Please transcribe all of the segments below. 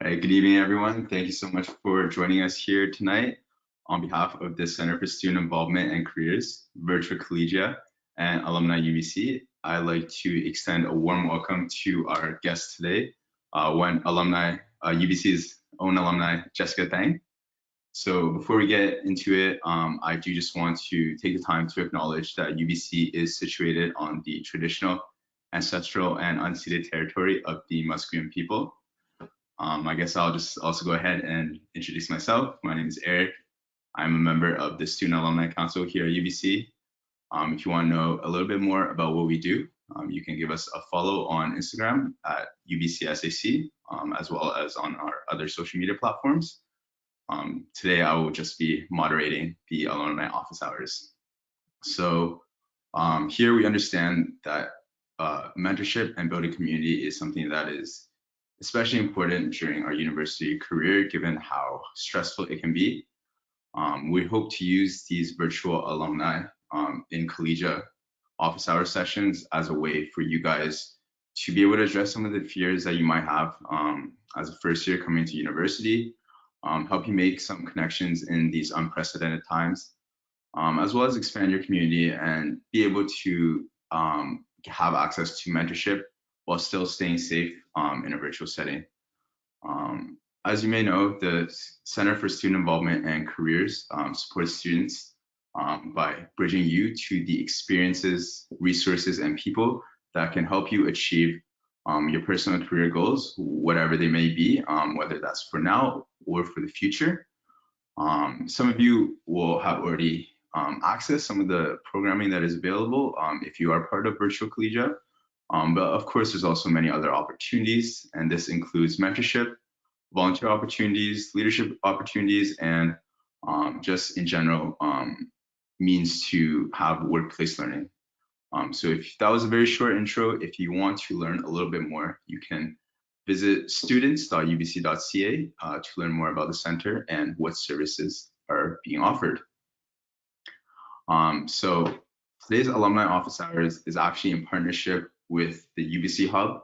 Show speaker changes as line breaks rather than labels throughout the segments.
All right, good evening, everyone. Thank you so much for joining us here tonight. On behalf of the Center for Student Involvement and Careers, Virtual Collegia, and Alumni UBC, I'd like to extend a warm welcome to our guest today, UBC's own alumni, Jessica Tang. So before we get into it, I do just want to take the time to acknowledge that UBC is situated on the traditional, ancestral, and unceded territory of the Musqueam people. I guess I'll just also go ahead and introduce myself. My name is Eric. I'm a member of the Student Alumni Council here at UBC. If you want to know a little bit more about what we do, you can give us a follow on Instagram at UBCSAC, as well as on our other social media platforms. Today, I will just be moderating the Alumni Office Hours. So here we understand that mentorship and building community is something that is especially important during our university career, given how stressful it can be. We hope to use these virtual alumni in collegiate office hour sessions as a way for you guys to be able to address some of the fears that you might have as a first year coming to university, help you make some connections in these unprecedented times, as well as expand your community and be able to have access to mentorship while still staying safe in a virtual setting. As you may know, the Center for Student Involvement and Careers supports students by bridging you to the experiences, resources, and people that can help you achieve your personal career goals, whatever they may be, whether that's for now or for the future. Some of you will have already accessed some of the programming that is available if you are part of Virtual Collegia. But of course, there's also many other opportunities, and this includes mentorship, volunteer opportunities, leadership opportunities, and just in general means to have workplace learning. So if that was a very short intro, if you want to learn a little bit more, you can visit students.ubc.ca to learn more about the center and what services are being offered. So today's Alumni Office Hours is actually in partnership with the UBC Hub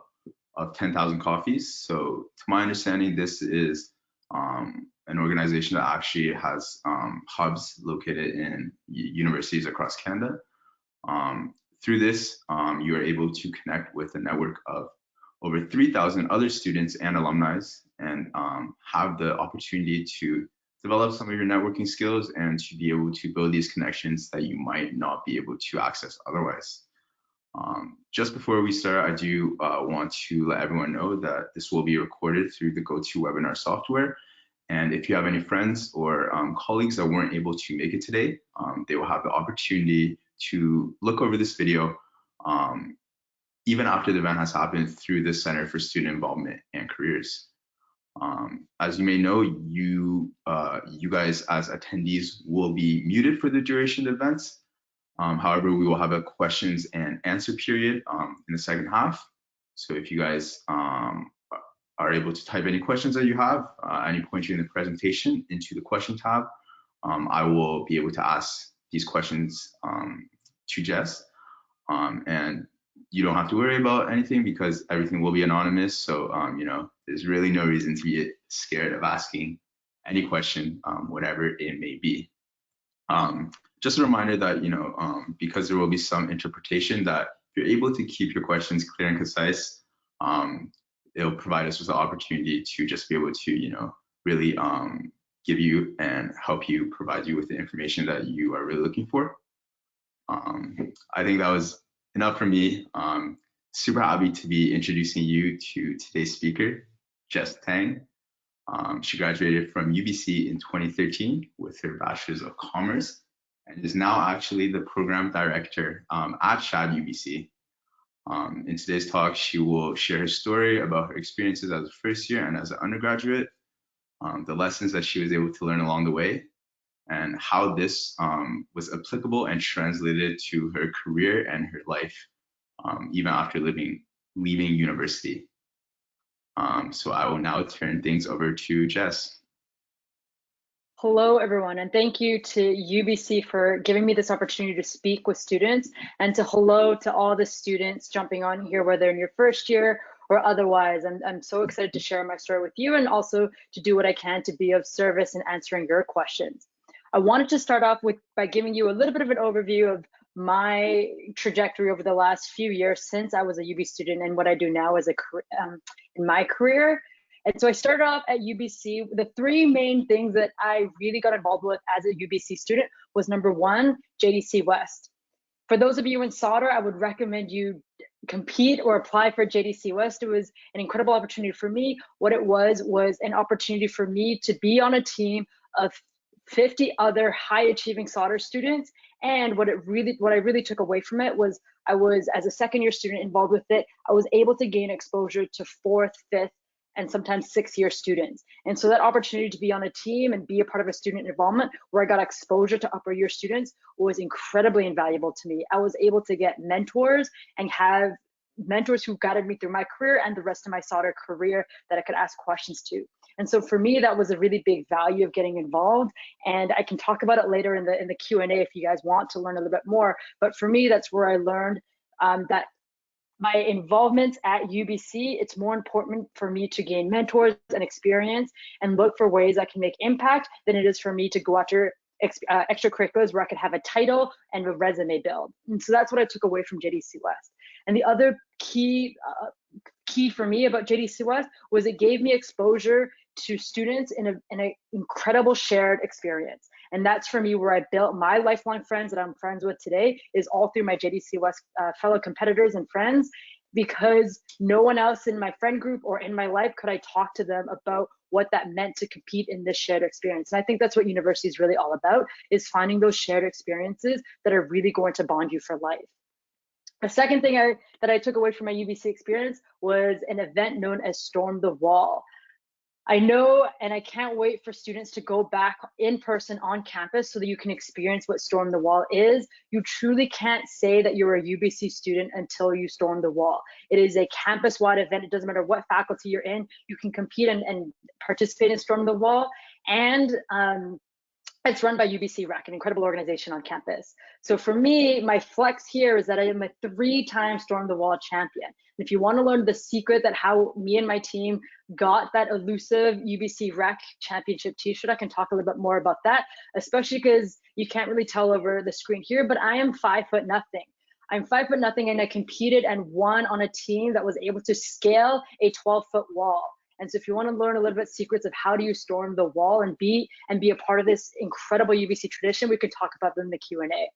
of 10,000 Coffees. So to my understanding, this is an organization that actually has hubs located in universities across Canada. Through this, you are able to connect with a network of over 3,000 other students and alumni and have the opportunity to develop some of your networking skills and to be able to build these connections that you might not be able to access otherwise. Just before we start, I do want to let everyone know that this will be recorded through the GoToWebinar software. And if you have any friends or colleagues that weren't able to make it today, they will have the opportunity to look over this video even after the event has happened through the Center for Student Involvement and Careers. As you may know, you guys as attendees will be muted for the duration of the events. However, we will have a questions and answer period in the second half. So if you guys are able to type any questions that you have at any point during the presentation into the question tab, I will be able to ask these questions to Jess. And you don't have to worry about anything because everything will be anonymous. So, you know, there's really no reason to be scared of asking any question, whatever it may be. Just a reminder that, you know, because there will be some interpretation, that if you're able to keep your questions clear and concise, it'll provide us with the opportunity to just be able to, you know, really give you and help you, provide you with the information that you are really looking for. I think that was enough for me. Super happy to be introducing you to today's speaker, Jess Tang. She graduated from UBC in 2013 with her Bachelor of Commerce and is now actually the program director at Shad UBC. In today's talk, she will share her story about her experiences as a first year and as an undergraduate, the lessons that she was able to learn along the way, and how this was applicable and translated to her career and her life, even after leaving university. So I will now turn things over to Jess.
Hello, everyone, and thank you to UBC for giving me this opportunity to speak with students, and hello to all the students jumping on here, whether in your first year or otherwise. I'm so excited to share my story with you and also to do what I can to be of service in answering your questions. I wanted to start off by giving you a little bit of an overview of my trajectory over the last few years since I was a UB student and what I do now as in my career. And so I started off at UBC. The three main things that I really got involved with as a UBC student was number one, JDC West. For those of you in Sauder, I would recommend you compete or apply for JDC West. It was an incredible opportunity for me. What it was an opportunity for me to be on a team of 50 other high achieving Sauder students. And what I really took away from it was I was, as a second year student involved with it, I was able to gain exposure to fourth, fifth, and sometimes 6-year students. And so that opportunity to be on a team and be a part of a student involvement where I got exposure to upper year students was incredibly invaluable to me. I was able to get mentors and have mentors who guided me through my career and the rest of my Sauder career that I could ask questions to. And so for me, that was a really big value of getting involved. And I can talk about it later in the Q&A if you guys want to learn a little bit more. But for me, that's where I learned that my involvement at UBC, it's more important for me to gain mentors and experience and look for ways I can make impact than it is for me to go after extracurriculars where I could have a title and a resume build. And so that's what I took away from JDC West. And the other key for me about JDC West was it gave me exposure to students in an incredible shared experience. And that's for me where I built my lifelong friends that I'm friends with today is all through my JDC West fellow competitors and friends, because no one else in my friend group or in my life could I talk to them about what that meant to compete in this shared experience. And I think that's what university is really all about, is finding those shared experiences that are really going to bond you for life. The second thing that I took away from my UBC experience was an event known as Storm the Wall. I know, and I can't wait for students to go back in person on campus so that you can experience what Storm the Wall is. You truly can't say that you're a UBC student until you storm the wall. It is a campus-wide event. It doesn't matter what faculty you're in. You can compete and participate in Storm the Wall. And it's run by UBC Rec, an incredible organization on campus. So for me, my flex here is that I am a 3-time Storm the Wall champion. And if you want to learn the secret that how me and my team got that elusive UBC Rec championship t-shirt, I can talk a little bit more about that, especially because you can't really tell over the screen here, but I am 5'0". I'm 5'0", and I competed and won on a team that was able to scale a 12-foot wall. And so if you want to learn a little bit secrets of how do you storm the wall and be a part of this incredible UBC tradition, we could talk about them in the Q&A.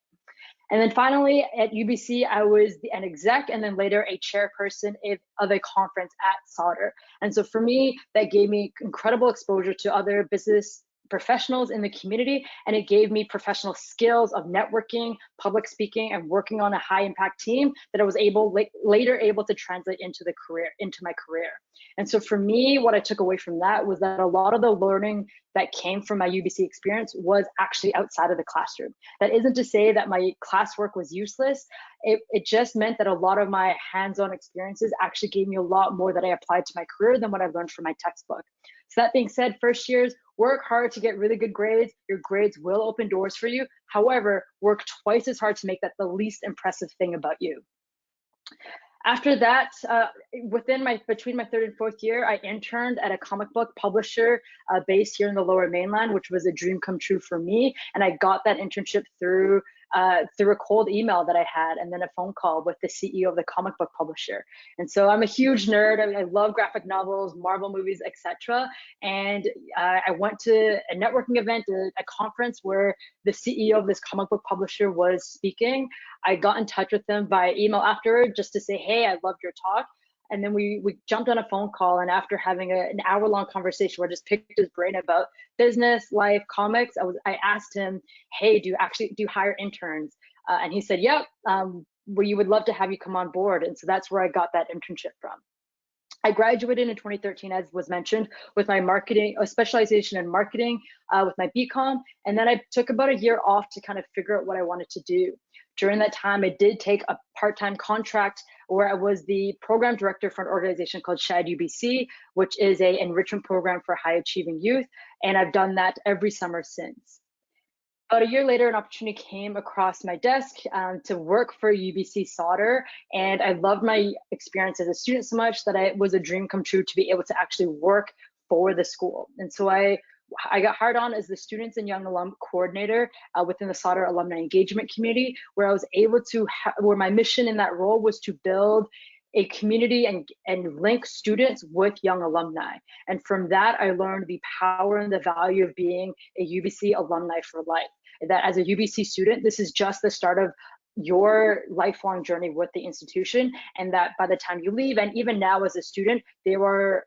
And then finally at UBC, I was an exec and then later a chairperson of a conference at Sauder. And so for me, that gave me incredible exposure to other business professionals in the community, and it gave me professional skills of networking, public speaking, and working on a high impact team that I was later able to translate into my career. And so for me, what I took away from that was that a lot of the learning that came from my UBC experience was actually outside of the classroom. That isn't to say that my classwork was useless. It just meant that a lot of my hands-on experiences actually gave me a lot more that I applied to my career than what I learned from my textbook. So that being said, first years, work hard to get really good grades. Your grades will open doors for you. However, work twice as hard to make that the least impressive thing about you. After that, between my 3rd and 4th year, I interned at a comic book publisher based here in the Lower Mainland, which was a dream come true for me. And I got that internship through a cold email that I had and then a phone call with the CEO of the comic book publisher. And so I'm a huge nerd. I love graphic novels, Marvel movies, etc. And I went to a networking event, a conference where the CEO of this comic book publisher was speaking. I got in touch with them via email afterward just to say, hey, I loved your talk. And then we jumped on a phone call, and after having an hour-long conversation where I just picked his brain about business, life, comics, I asked him, hey, do you hire interns? And he said, yep, we would love to have you come on board. And so that's where I got that internship from. I graduated in 2013, as was mentioned, with my specialization in marketing with my BCom. And then I took about a year off to kind of figure out what I wanted to do. During that time, I did take a part-time contract where I was the program director for an organization called Shad UBC, which is an enrichment program for high achieving youth. And I've done that every summer since. About a year later, an opportunity came across my desk to work for UBC Sauder, and I loved my experience as a student so much that it was a dream come true to be able to actually work for the school. And so I got hired on as the Students and Young Alum Coordinator within the Sauder Alumni Engagement Community, where I was able to, where my mission in that role was to build a community and link students with young alumni. And from that, I learned the power and the value of being a UBC alumni for life. That as a UBC student, this is just the start of your lifelong journey with the institution, and that by the time you leave, and even now as a student, there are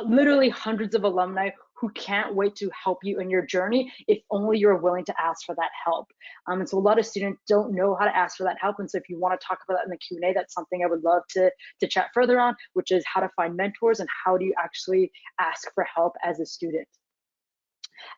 literally hundreds of alumni who can't wait to help you in your journey if only you're willing to ask for that help. And so a lot of students don't know how to ask for that help. And so if you want to talk about that in the Q&A, that's something I would love to chat further on, which is how to find mentors and how do you actually ask for help as a student.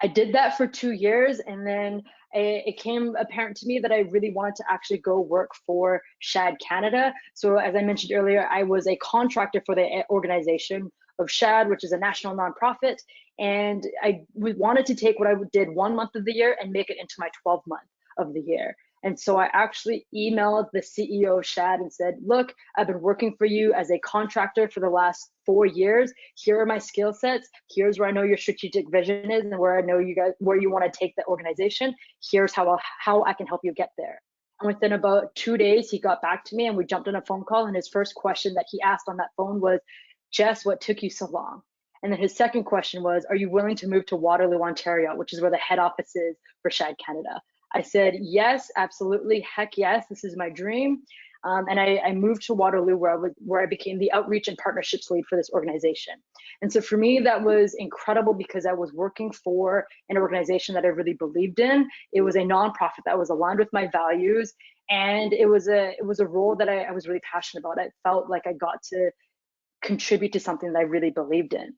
I did that for 2 years, and then it came apparent to me that I really wanted to actually go work for Shad Canada. So as I mentioned earlier, I was a contractor for the organization of Shad, which is a national nonprofit, and I wanted to take what I did 1 month of the year and make it into my 12th month of the year. And so I actually emailed the CEO of Shad and said, look, I've been working for you as a contractor for the last 4 years. Here are my skill sets. Here's where I know your strategic vision is and where I know you guys, where you want to take the organization. Here's how I can help you get there. And within about 2 days, he got back to me and we jumped on a phone call. And his first question that he asked on that phone was, Jess, what took you so long? And then his second question was, are you willing to move to Waterloo, Ontario, which is where the head office is for Shad Canada? I said, yes, absolutely, heck yes, this is my dream. And I moved to Waterloo where I became the outreach and partnerships lead for this organization. And so for me, that was incredible because I was working for an organization that I really believed in. It was a nonprofit that was aligned with my values. And it was a role that I was really passionate about. I felt like I got to contribute to something that I really believed in.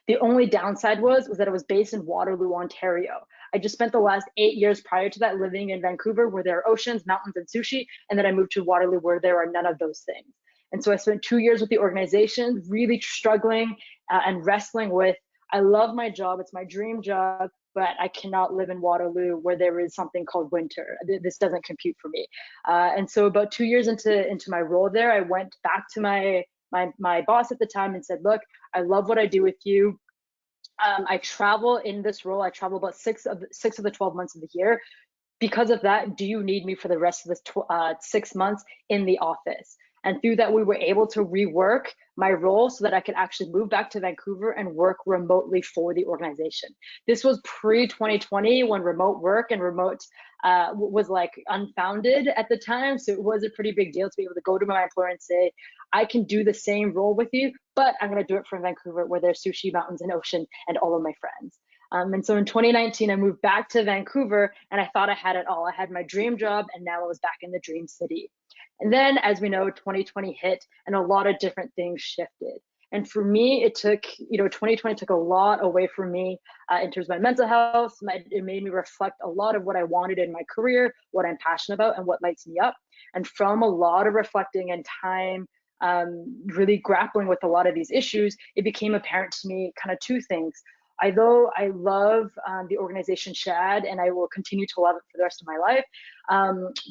The only downside was that it was based in Waterloo, Ontario. I just spent the last 8 years prior to that living in Vancouver where there are oceans, mountains, and sushi. And then I moved to Waterloo where there are none of those things. And so I spent 2 years with the organization, really struggling and wrestling with, I love my job, it's my dream job, but I cannot live in Waterloo where there is something called winter. This doesn't compute for me. And so about 2 years into my role there, I went back to my boss at the time and said, look, I love what I do with you. I travel in this role. I travel about six of the 12 months of the year. Because of that, do you need me for the rest of the 6 months in the office? And through that, we were able to rework my role so that I could actually move back to Vancouver and work remotely for the organization. This was pre-2020 when remote work and remote was like unfounded at the time. So it was a pretty big deal to be able to go to my employer and say, I can do the same role with you, but I'm going to do it from Vancouver where there's sushi, mountains, and ocean, and all of my friends. And so in 2019, I moved back to Vancouver and I thought I had it all. I had my dream job and now I was back in the dream city. And then, as we know, 2020 hit and a lot of different things shifted. And for me, it took, 2020 took a lot away from me in terms of my mental health. It made me reflect a lot of what I wanted in my career, what I'm passionate about, and what lights me up. And from a lot of reflecting and time, really grappling with a lot of these issues, it became apparent to me kind of two things. Although I love the organization Shad and I will continue to love it for the rest of my life,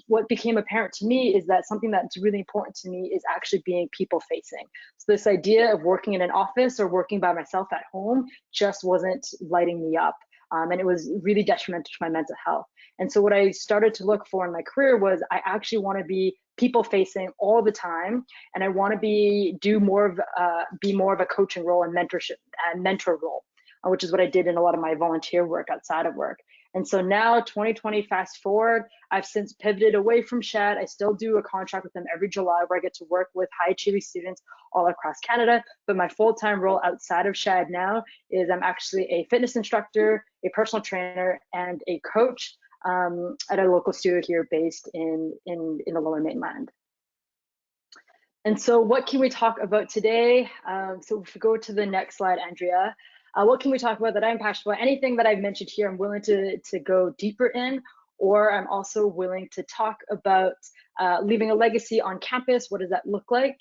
what became apparent to me is that something that's really important to me is actually being people facing. So this idea of working in an office or working by myself at home just wasn't lighting me up. And it was really detrimental to my mental health. And so what I started to look for in my career was I actually want to be people facing all the time, and I want to be more of a coaching role and mentor role, which is what I did in a lot of my volunteer work outside of work. And so now 2020, fast forward, I've since pivoted away from Shad. I still do a contract with them every July where I get to work with high achieving students all across Canada. But my full-time role outside of Shad now is I'm actually a fitness instructor, a personal trainer, and a coach at a local studio here based in the Lower Mainland. And so what can we talk about today? So if we go to the next slide, Andrea, what can we talk about that I'm passionate about? Anything that I've mentioned here, I'm willing to go deeper in, or I'm also willing to talk about leaving a legacy on campus. What does that look like?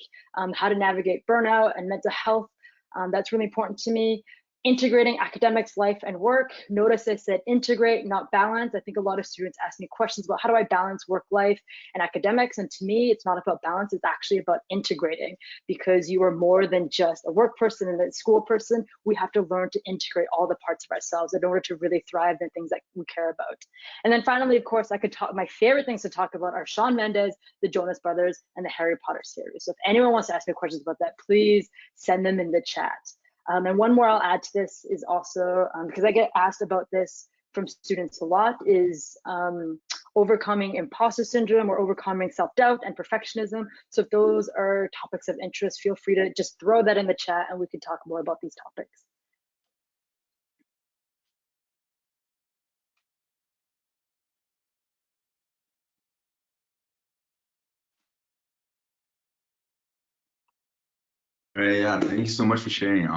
How to navigate burnout and mental health. That's really important to me. integrating academics, life, and work. Notice I said integrate, not balance. I think a lot of students ask me questions about how do I balance work life and academics, and to me, it's not about balance, it's actually about integrating, because you are more than just a work person and a school person. We have to learn to integrate all the parts of ourselves in order to really thrive in things that we care about. And then finally, of course, I could talk, my favorite things to talk about are Shawn Mendes, the Jonas Brothers, and the Harry Potter series. So if anyone wants to ask me questions about that, please send them in the chat. And one more I'll add to this is also, because I get asked about this from students a lot, is overcoming imposter syndrome or overcoming self-doubt and perfectionism. So if those are topics of interest, feel free to just throw that in the chat and we can talk more about these topics.
Right, yeah, thank you so much for sharing.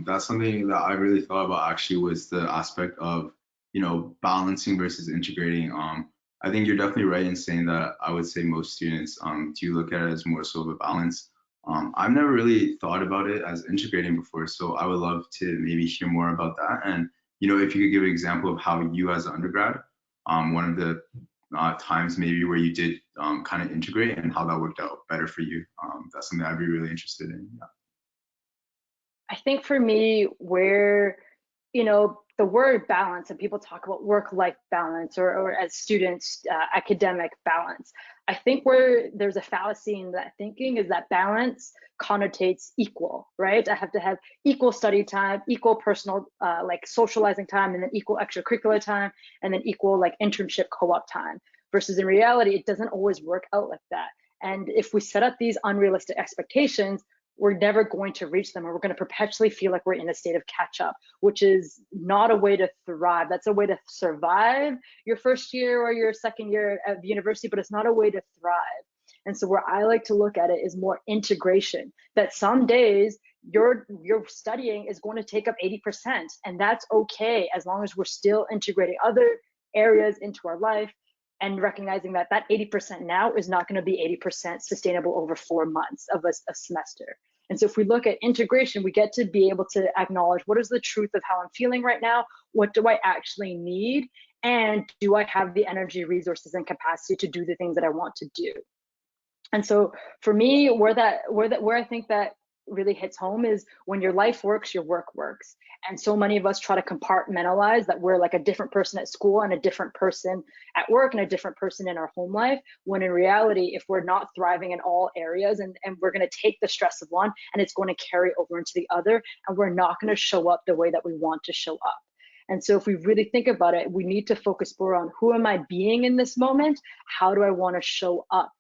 That's something that I really thought about actually, was the aspect of, balancing versus integrating. I think you're definitely right in saying that. I would say most students do look at it as more so of a balance. I've never really thought about it as integrating before, so I would love to maybe hear more about that. And if you could give an example of how you as an undergrad, one of the times maybe where you did kind of integrate and how that worked out better for you. That's something I'd be really interested in. Yeah.
I think for me, where, the word balance, and people talk about work-life balance, or as students, academic balance. I think where there's a fallacy in that thinking is that balance connotates equal, right? I have to have equal study time, equal personal, like socializing time, and then equal extracurricular time, and then equal like internship co-op time. Versus in reality, it doesn't always work out like that. And if we set up these unrealistic expectations, we're never going to reach them, or we're going to perpetually feel like we're in a state of catch up, which is not a way to thrive. That's a way to survive your first year or your second year at the university, but it's not a way to thrive. And so where I like to look at it is more integration, that some days your studying is going to take up 80%, and that's okay as long as we're still integrating other areas into our life, and recognizing that that 80% now is not going to be 80% sustainable over 4 months of a semester. And so if we look at integration, we get to be able to acknowledge what is the truth of how I'm feeling right now, what do I actually need, and do I have the energy, resources, and capacity to do the things that I want to do. And so for me, where I think that really hits home is when your life works, your work works. And so many of us try to compartmentalize that we're like a different person at school and a different person at work and a different person in our home life, when in reality, if we're not thriving in all areas, and we're going to take the stress of one and it's going to carry over into the other, and we're not going to show up the way that we want to show up. And so if we really think about it, we need to focus more on who am I being in this moment? How do I want to show up?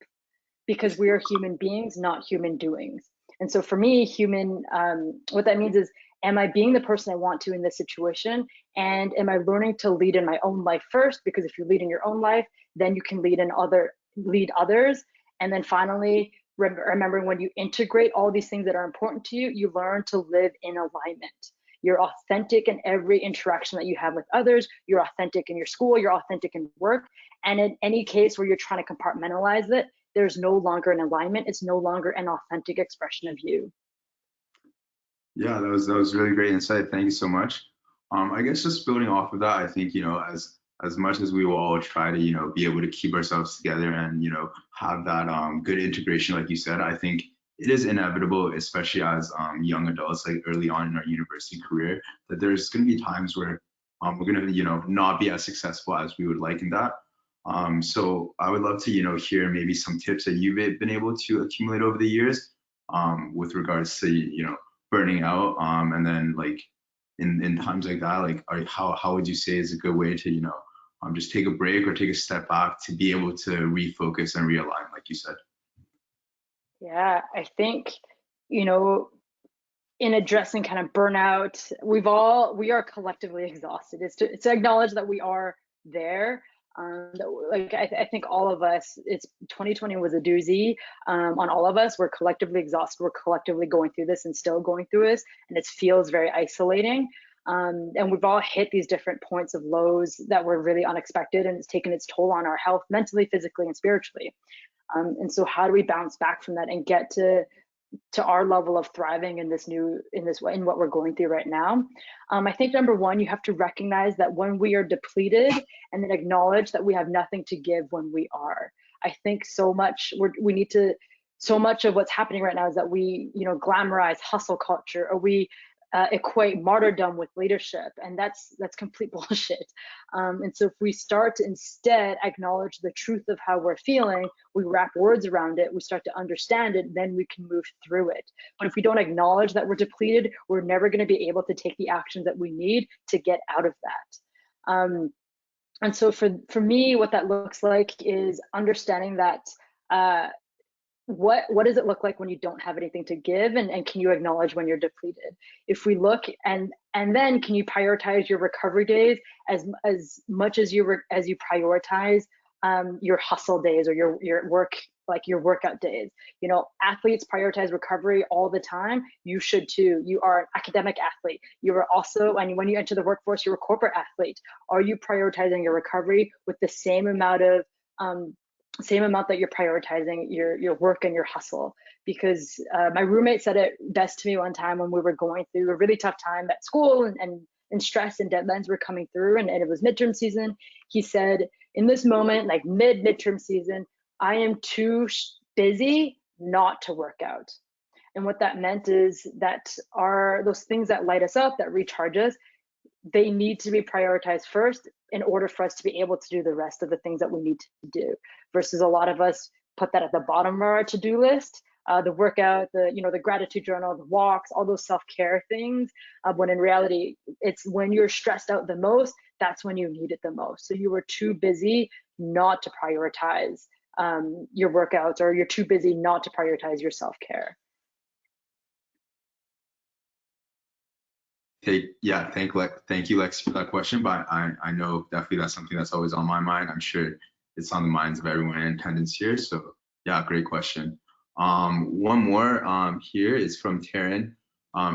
Because we are human beings, not human doings. And so for me, what that means is, am I being the person I want to in this situation? And am I learning to lead in my own life first? Because if you lead in your own life, then you can lead others. And then finally, remembering when you integrate all these things that are important to you, you learn to live in alignment. You're authentic in every interaction that you have with others. You're authentic in your school. You're authentic in work. And in any case where you're trying to compartmentalize it, there's no longer an alignment. It's no longer an authentic expression of you.
Yeah, that was really great insight. Thank you so much. I guess just building off of that, I think, as much as we will all try to, be able to keep ourselves together and, have that good integration, like you said, I think it is inevitable, especially as young adults, like early on in our university career, that there's going to be times where we're going to, not be as successful as we would like in that. So I would love to, hear maybe some tips that you've been able to accumulate over the years with regards to, burning out. And then like in times like that, like how would you say is a good way to, just take a break or take a step back to be able to refocus and realign, like you said?
Yeah, I think, in addressing kind of burnout, we are collectively exhausted. It's to acknowledge that we are there. I think all of us, 2020 was a doozy on all of us. We're collectively exhausted. We're collectively going through this and still going through this, and it feels very isolating. And we've all hit these different points of lows that were really unexpected, and it's taken its toll on our health, mentally, physically, and spiritually. And so how do we bounce back from that and get to to our level of thriving in in what we're going through right now. I think number one, you have to recognize that when we are depleted, and then acknowledge that we have nothing to give when we are. I think so much of what's happening right now is that we, glamorize hustle culture, or we equate martyrdom with leadership, and that's complete bullshit. And so if we start to instead acknowledge the truth of how we're feeling, we wrap words around it, we start to understand it, then we can move through it. But if we don't acknowledge that we're depleted, we're never going to be able to take the actions that we need to get out of that. And so for me, what that looks like is understanding that what does it look like when you don't have anything to give, and can you acknowledge when you're depleted? If we look, and then can you prioritize your recovery days as much as you prioritize your hustle days, or your work, like your workout days? Athletes prioritize recovery all the time. You should too. You are an academic athlete. You are also, and when you enter the workforce, you're a corporate athlete. Are you prioritizing your recovery with the same amount that you're prioritizing your work and your hustle? Because my roommate said it best to me one time when we were going through a really tough time at school, and stress and deadlines were coming through, and it was midterm season. He said, in this moment, like midterm season, I am too busy not to work out. And what that meant is that those things that light us up, that recharge us, they need to be prioritized first in order for us to be able to do the rest of the things that we need to do, versus a lot of us put that at the bottom of our to-do list, the workout, the gratitude journal, the walks, all those self-care things, when in reality, it's when you're stressed out the most, that's when you need it the most. So you were too busy not to prioritize your workouts, or you're too busy not to prioritize your self-care.
Thank you, Lex, for that question. But I know definitely that's something that's always on my mind. I'm sure it's on the minds of everyone in attendance here. So yeah, great question. One more here is from Taryn.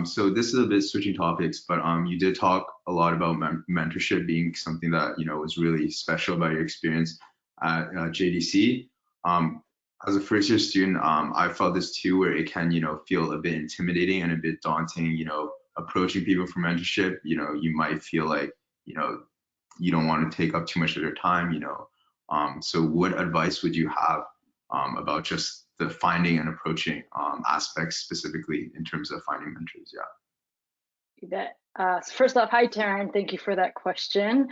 So this is a bit switching topics, but you did talk a lot about mentorship being something that was really special about your experience at JDC. As a first year student, I felt this too, where it can feel a bit intimidating and a bit daunting. Approaching people for mentorship, you might feel like you don't want to take up too much of their time. So what advice would you have about just the finding and approaching aspects, specifically in terms of finding mentors? Yeah.
So first off, hi Taryn, thank you for that question.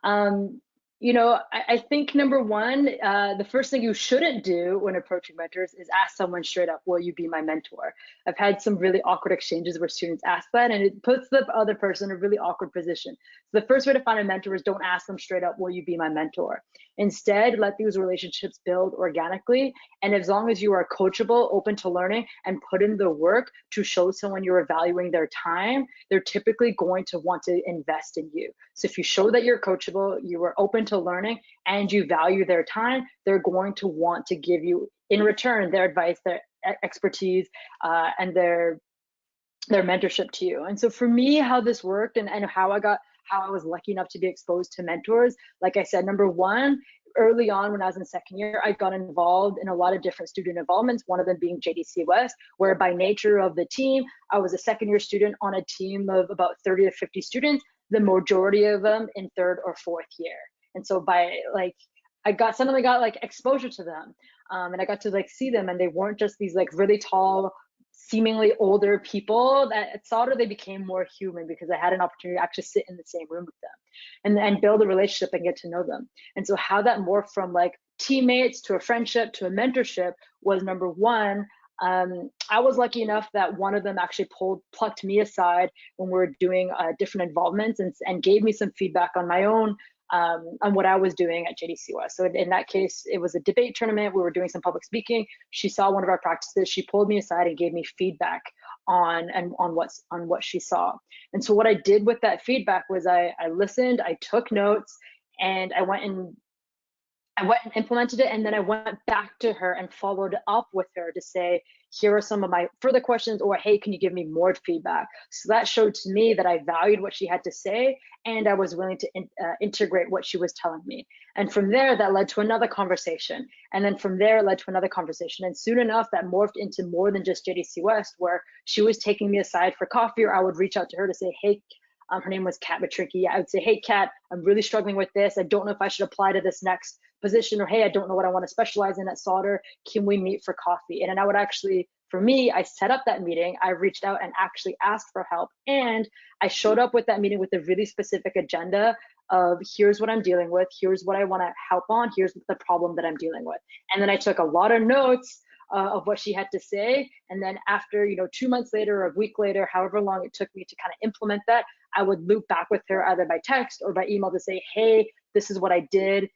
I think number one, the first thing you shouldn't do when approaching mentors is ask someone straight up, will you be my mentor? I've had some really awkward exchanges where students ask that, and it puts the other person in a really awkward position. So the first way to find a mentor is don't ask them straight up, will you be my mentor? Instead, let these relationships build organically. And as long as you are coachable, open to learning, and put in the work to show someone you're valuing their time, they're typically going to want to invest in you. So if you show that you're coachable, you are open to learning, and you value their time, they're going to want to give you in return their advice, their expertise, and their mentorship to you. And so for me, how this worked, and how I was lucky enough to be exposed to mentors, like I said, number one, early on when I was in second year, I got involved in a lot of different student involvements, one of them being JDC West, where by nature of the team, I was a second year student on a team of about 30 to 50 students, the majority of them in third or fourth year. And so I suddenly got exposure to them, and I got to see them, and they weren't just these really tall, seemingly older people. That at Sauder, they became more human because I had an opportunity to actually sit in the same room with them and build a relationship and get to know them. And so how that morphed from teammates to a friendship to a mentorship was, number one, I was lucky enough that one of them actually plucked me aside when we were doing different involvements, and gave me some feedback on my own, on what I was doing at JDC West. So in that case, it was a debate tournament. We were doing some public speaking. She saw one of our practices. She pulled me aside and gave me feedback on what she saw. And so what I did with that feedback was I listened, I took notes, and I went and implemented it. And then I went back to her and followed up with her to say, here are some of my further questions, or hey, can you give me more feedback? So that showed to me that I valued what she had to say, and I was willing to integrate what she was telling me. And from there, that led to another conversation. And then from there, it led to another conversation. And soon enough, that morphed into more than just JDC West, where she was taking me aside for coffee, or I would reach out to her to say, hey, her name was Kat Matricky. I would say, hey, Kat, I'm really struggling with this. I don't know if I should apply to this next position, or hey, I don't know what I want to specialize in at Sauder. Can we meet for coffee? And then I would actually, for me, I set up that meeting. I reached out and actually asked for help. And I showed up with that meeting with a really specific agenda of here's what I'm dealing with, here's what I want to help on, here's the problem that I'm dealing with. And then I took a lot of notes of what she had to say. And then after, 2 months later, or a week later, however long it took me to kind of implement that, I would loop back with her either by text or by email to say, hey, this is what I did.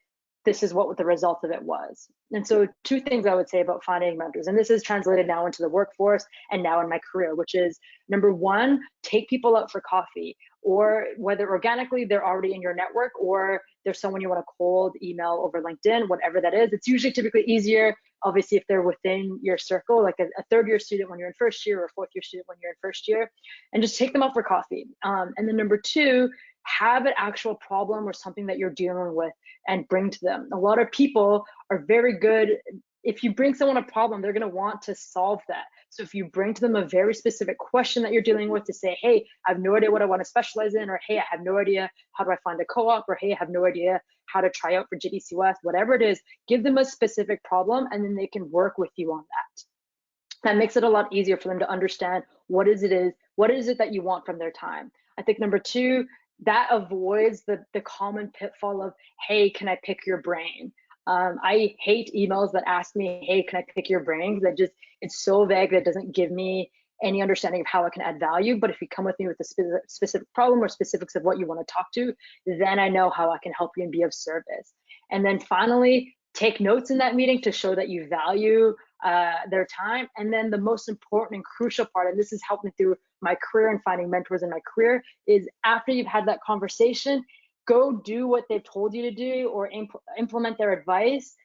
This is what the result of it was. And so 2 things I would say about finding mentors, and this is translated now into the workforce and now in my career, which is number 1, take people out for coffee, or whether organically they're already in your network or there's someone you want to cold email over LinkedIn, whatever that is. It's usually typically easier, obviously, if they're within your circle, like a 3rd-year student when you're in 1st year, or a 4th-year student when you're in 1st year, and just take them out for coffee. And then number 2, have an actual problem or something that you're dealing with and bring to them. A lot of people are very good. If you bring someone a problem, they're going to want to solve that. So if you bring to them a very specific question that you're dealing with, to say, hey, I have no idea what I want to specialize in, or hey, I have no idea how do I find a co-op, or hey, I have no idea how to try out for JDC West, whatever it is, give them a specific problem, and then they can work with you on that. That makes it a lot easier for them to understand what is it that you want from their time. I think number 2, that avoids the common pitfall of, hey, can I pick your brain? I hate emails that ask me, hey, can I pick your brain? Because it's so vague that it doesn't give me any understanding of how I can add value. But if you come with me with a specific problem or specifics of what you want to talk to, then I know how I can help you and be of service. And then finally, take notes in that meeting to show that you value their time. And then the most important and crucial part, and this has helped me through my career and finding mentors in my career, is after you've had that conversation, go do what they've told you to do, or implement their advice,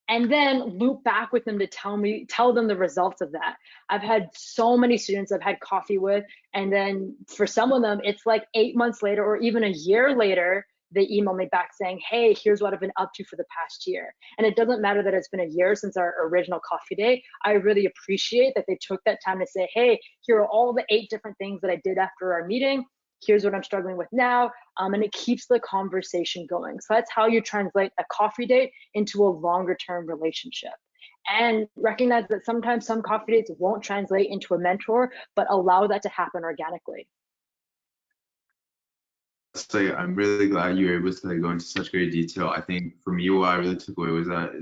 and then loop back with them to tell them the results of that. I've had so many students I've had coffee with, and then for some of them, it's like 8 months later or even a year later, they email me back saying, hey, here's what I've been up to for the past year. And it doesn't matter that it's been a year since our original coffee day. I really appreciate that they took that time to say, hey, here are all the 8 different things that I did after our meeting. Here's what I'm struggling with now. And it keeps the conversation going. So that's how you translate a coffee date into a longer term relationship. And recognize that sometimes some coffee dates won't translate into a mentor, but allow that to happen organically.
So I'm really glad you were able to go into such great detail. I think for me, what I really took away was that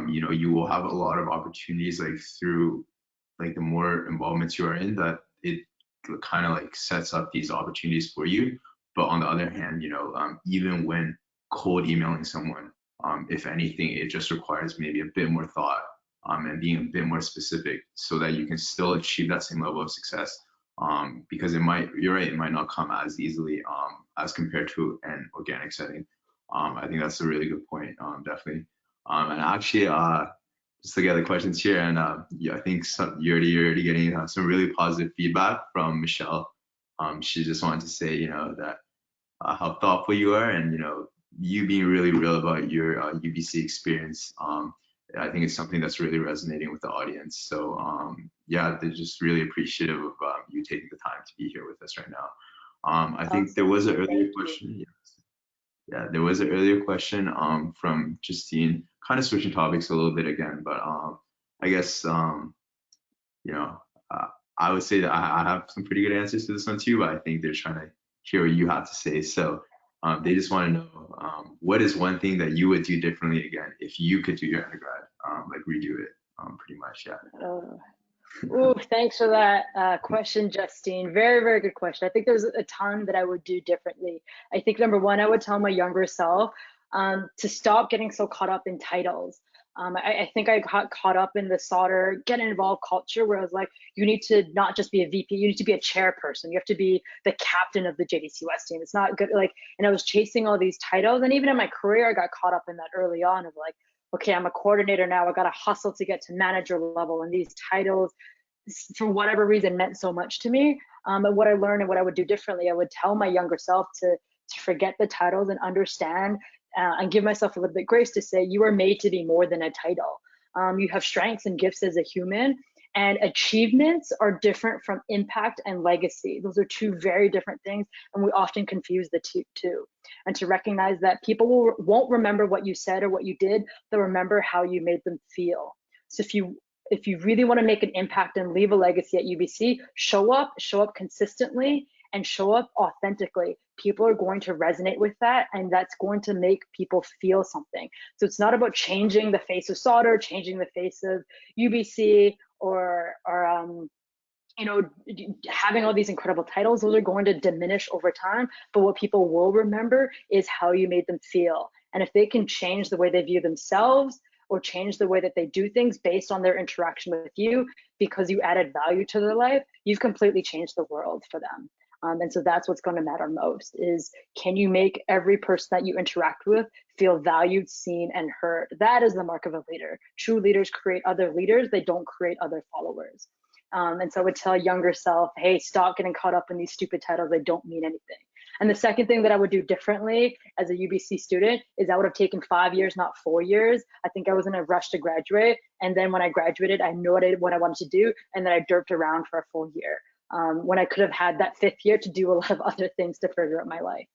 you will have a lot of opportunities through the more involvements you are in, that it kind of sets up these opportunities for you. But on the other hand, even when cold emailing someone, if anything, it just requires maybe a bit more thought and being a bit more specific, so that you can still achieve that same level of success. Because you're right, it might not come as easily as compared to an organic setting. I think that's a really good point, definitely. And actually, just look at the questions here, and yeah, I think you're already getting some really positive feedback from Michelle. She just wanted to say, that how thoughtful you are, and you being really real about your UBC experience. I think it's something that's really resonating with the audience. So yeah, they're just really appreciative of you taking the time to be here with us right now. I think there was an earlier question. Yes. Yeah, there was an earlier question from Justine, kind of switching topics a little bit again, but I guess I would say that I have some pretty good answers to this one too, but I think they're trying to hear what you have to say. So they just want to know, what is one thing that you would do differently again if you could do your undergrad, redo it, pretty much, yeah.
Ooh, thanks for that question, Justine. Very, very good question. I think there's a ton that I would do differently. I think number 1, I would tell my younger self to stop getting so caught up in titles. I think I got caught up in the Sauder get involved culture, where I was like, you need to not just be a VP, you need to be a chairperson. You have to be the captain of the JDC West team. It's not good. And I was chasing all these titles, and even in my career, I got caught up in that early on of okay, I'm a coordinator now, I got to hustle to get to manager level, and these titles for whatever reason meant so much to me. And what I learned and what I would do differently, I would tell my younger self to forget the titles and understand, and give myself a little bit grace to say, you are made to be more than a title. You have strengths and gifts as a human, and achievements are different from impact and legacy. Those are two very different things, and we often confuse the two. And to recognize that people won't remember what you said or what you did, they'll remember how you made them feel. So if you really want to make an impact and leave a legacy at UBC, show up consistently, and show up authentically. People are going to resonate with that, and that's going to make people feel something. So it's not about changing the face of Sauder, changing the face of UBC, or you know, having all these incredible titles. Those are going to diminish over time, but what people will remember is how you made them feel. And if they can change the way they view themselves, or change the way that they do things based on their interaction with you because you added value to their life, you've completely changed the world for them. And so that's what's going to matter most, is can you make every person that you interact with feel valued, seen, and heard? That is the mark of a leader. True leaders create other leaders. They don't create other followers. And so I would tell younger self, hey, stop getting caught up in these stupid titles. They don't mean anything. And the second thing that I would do differently as a UBC student is I would have taken 5 years, not 4 years. I think I was in a rush to graduate. And then when I graduated, I knew what I wanted to do. And then I derped around for a full year, when I could have had that 5th year to do a lot of other things to further up my life.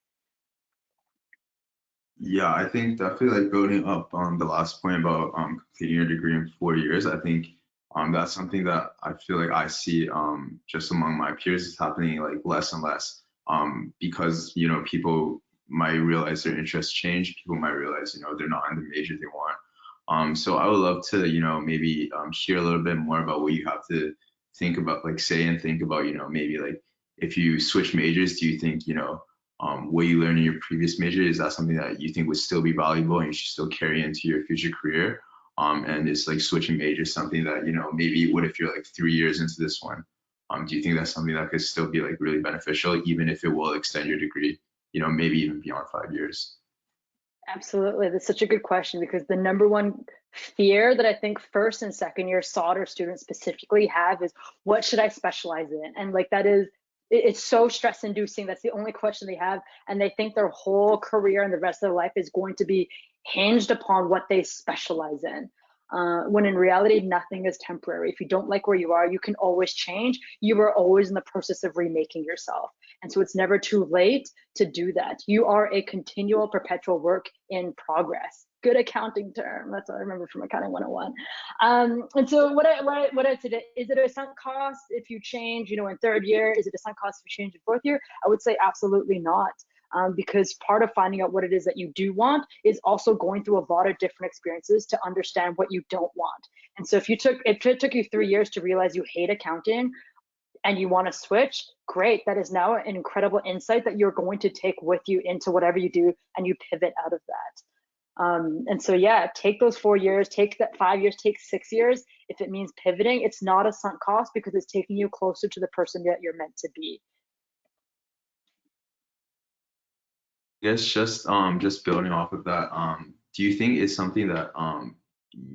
Yeah, I think definitely like building up on the last point about completing your degree in 4 years. I think that's something that I feel like I see just among my peers is happening like less and less, because you know people might realize their interests change. People might realize, you know, they're not in the major they want. So I would love to, you know, maybe share a little bit more about what you have to think about, like say and think about, you know, maybe like if you switch majors, do you think, you know, what you learned in your previous major, is that something that you think would still be valuable and you should still carry into your future career? And is like switching majors something that, you know, maybe what if you're like 3 years into this one? Do you think that's something that could still be like really beneficial, even if it will extend your degree, you know, maybe even beyond 5 years?
Absolutely. That's such a good question, because the number one fear that I think first and second year Sauder students specifically have is, what should I specialize in? And like that is, it's so stress inducing. That's the only question they have. And they think their whole career and the rest of their life is going to be hinged upon what they specialize in. When in reality, nothing is temporary. If you don't like where you are, you can always change. You are always in the process of remaking yourself. And so it's never too late to do that. You are a continual, perpetual work in progress. Good accounting term. That's what I remember from Accounting 101. And so what I said, is it a sunk cost if you change, you know, in 3rd year? Is it a sunk cost if you change in 4th year? I would say absolutely not. Because part of finding out what it is that you do want is also going through a lot of different experiences to understand what you don't want. And so if it took you 3 years to realize you hate accounting and you want to switch, great. That is now an incredible insight that you're going to take with you into whatever you do, and you pivot out of that. And so, yeah, take those 4 years, take that 5 years, take 6 years. If it means pivoting, it's not a sunk cost, because it's taking you closer to the person that you're meant to be.
Yes, just building off of that, do you think it's something that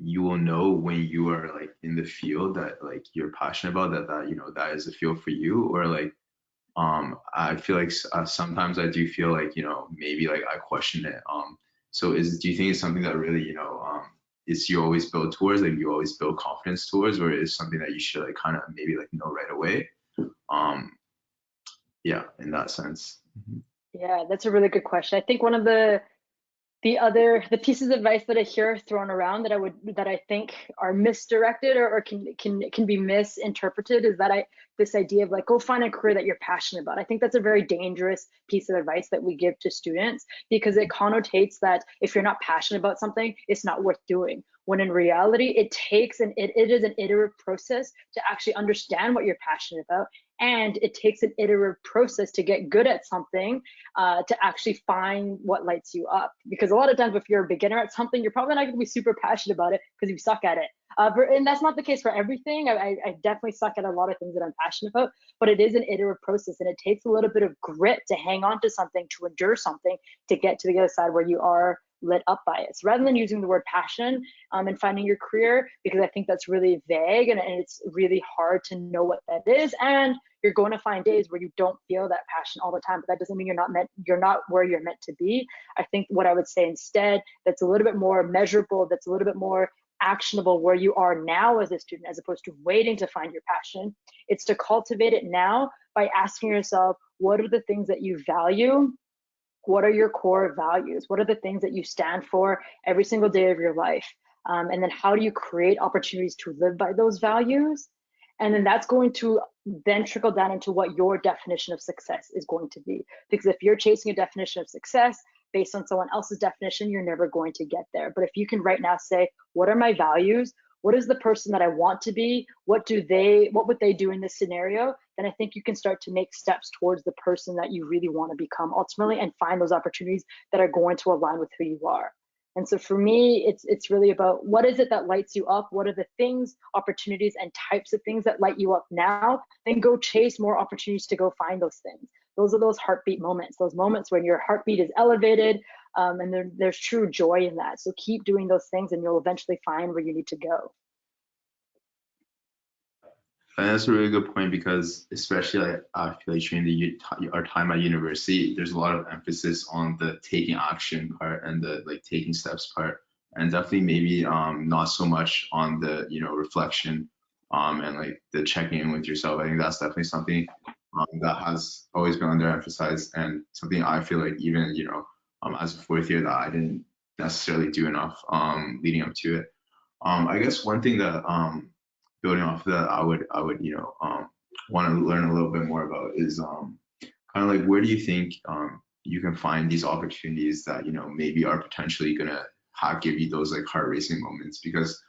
you will know when you are like in the field that like you're passionate about, that you know that is a field for you? Or like I feel like sometimes I do feel like, you know, maybe like I question it. So do you think it's something that really, you know, is you always build towards, like you always build confidence towards, or is something that you should like kind of maybe like know right away? Um, yeah, in that sense.
Yeah, that's a really good question. I think one of the pieces of advice that I hear thrown around that I think are misdirected, or can be misinterpreted, is that this idea of like, go find a career that you're passionate about. I think that's a very dangerous piece of advice that we give to students, because it connotates that if you're not passionate about something, it's not worth doing. When in reality, it is an iterative process to actually understand what you're passionate about, and it takes an iterative process to get good at something, to actually find what lights you up. Because a lot of times, if you're a beginner at something, you're probably not going to be super passionate about it because you suck at it. And that's not the case for everything. I definitely suck at a lot of things that I'm passionate about, but it is an iterative process, and it takes a little bit of grit to hang on to something, to endure something, to get to the other side where you are lit up by it. So rather than using the word passion and finding your career, because I think that's really vague and it's really hard to know what that is. And you're going to find days where you don't feel that passion all the time, but that doesn't mean you're not where you're meant to be. I think what I would say instead, that's a little bit more measurable, that's a little bit more actionable where you are now as a student, as opposed to waiting to find your passion. It's to cultivate it now by asking yourself, what are the things that you value? What are your core values? What are the things that you stand for every single day of your life? And then how do you create opportunities to live by those values? And then that's going to then trickle down into what your definition of success is going to be. Because if you're chasing a definition of success based on someone else's definition, you're never going to get there. But if you can right now say, what are my values? What is the person that I want to be? What would they do in this scenario? Then I think you can start to make steps towards the person that you really want to become ultimately, and find those opportunities that are going to align with who you are. And so for me, it's really about, what is it that lights you up? What are the things, opportunities, and types of things that light you up now? Then go chase more opportunities to go find those things. Those are those heartbeat moments, those moments when your heartbeat is elevated, and there's true joy in that. So keep doing those things and you'll eventually find where you need to go.
And that's a really good point, because especially like I feel like during our time at university, there's a lot of emphasis on the taking action part and the like taking steps part, and definitely maybe not so much on the reflection and like the checking in with yourself. I think that's definitely something that has always been underemphasized, and something I feel like even as a fourth year that I didn't necessarily do enough leading up to it. I guess one thing that building off of that, I would want to learn a little bit more about is kind of like, where do you think you can find these opportunities that maybe are potentially gonna give you those like heart racing moments? Because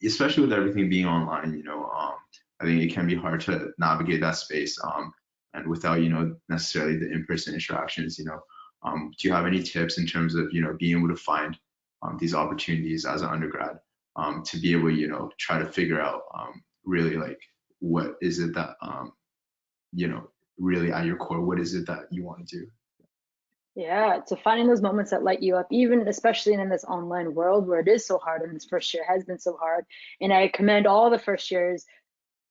especially with everything being online, I think it can be hard to navigate that space and without necessarily the in-person interactions. Do you have any tips in terms of being able to find these opportunities as an undergrad? To be able, try to figure out really like, what is it that, really at your core, what is it that you want to do?
Yeah, so finding those moments that light you up, even especially in this online world where it is so hard, and this first year has been so hard. And I commend all the first years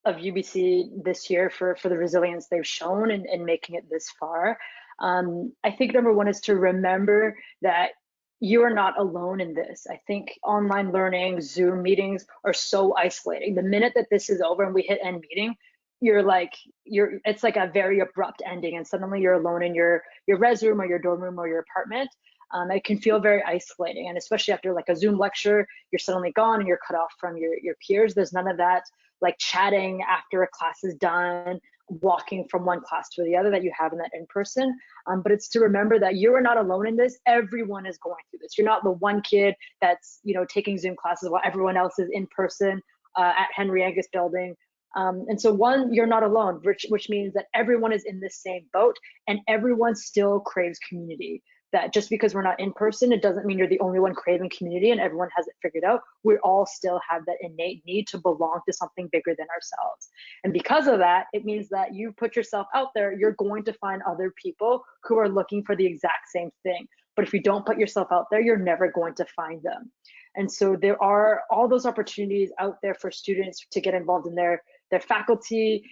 of UBC this year for the resilience they've shown in making it this far. I think number one is to remember that you are not alone in this. I think online learning, Zoom meetings are so isolating. The minute that this is over and we hit end meeting, it's like a very abrupt ending, and suddenly you're alone in your res room or your dorm room or your apartment. It can feel very isolating, and especially after like a Zoom lecture, you're suddenly gone and you're cut off from your peers. There's none of that like chatting after a class is done, walking from one class to the other that you have in that in person. But it's to remember that you are not alone in this. Everyone is going through this. You're not the one kid that's taking Zoom classes while everyone else is in person at Henry Angus Building. And so one, you're not alone, which means that everyone is in this same boat, and everyone still craves community. That just because we're not in person, it doesn't mean you're the only one craving community and everyone has it figured out. We all still have that innate need to belong to something bigger than ourselves. And because of that, it means that you put yourself out there, you're going to find other people who are looking for the exact same thing. But if you don't put yourself out there, you're never going to find them. And so there are all those opportunities out there for students to get involved in their faculty,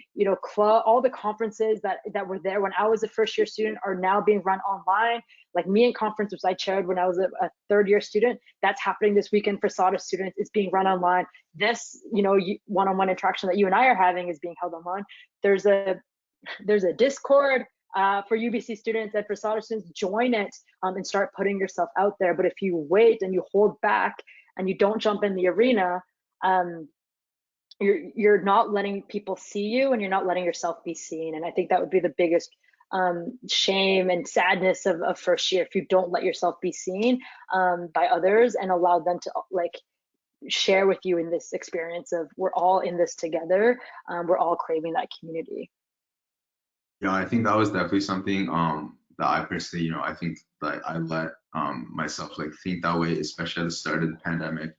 club. All the conferences that were there when I was a first year student are now being run online. Like MEAN conference, which I chaired when I was a third year student, that's happening this weekend for Sauder students. It's being run online. This, one-on-one interaction that you and I are having is being held online. There's a Discord for UBC students and for Sauder students. Join it and start putting yourself out there. But if you wait and you hold back and you don't jump in the arena, you're not letting people see you, and you're not letting yourself be seen. And I think that would be the biggest shame and sadness of first year, if you don't let yourself be seen by others and allow them to like share with you in this experience of, we're all in this together. We're all craving that community.
Yeah, I think that was definitely something that I personally, I think that I let myself like think that way, especially at the start of the pandemic.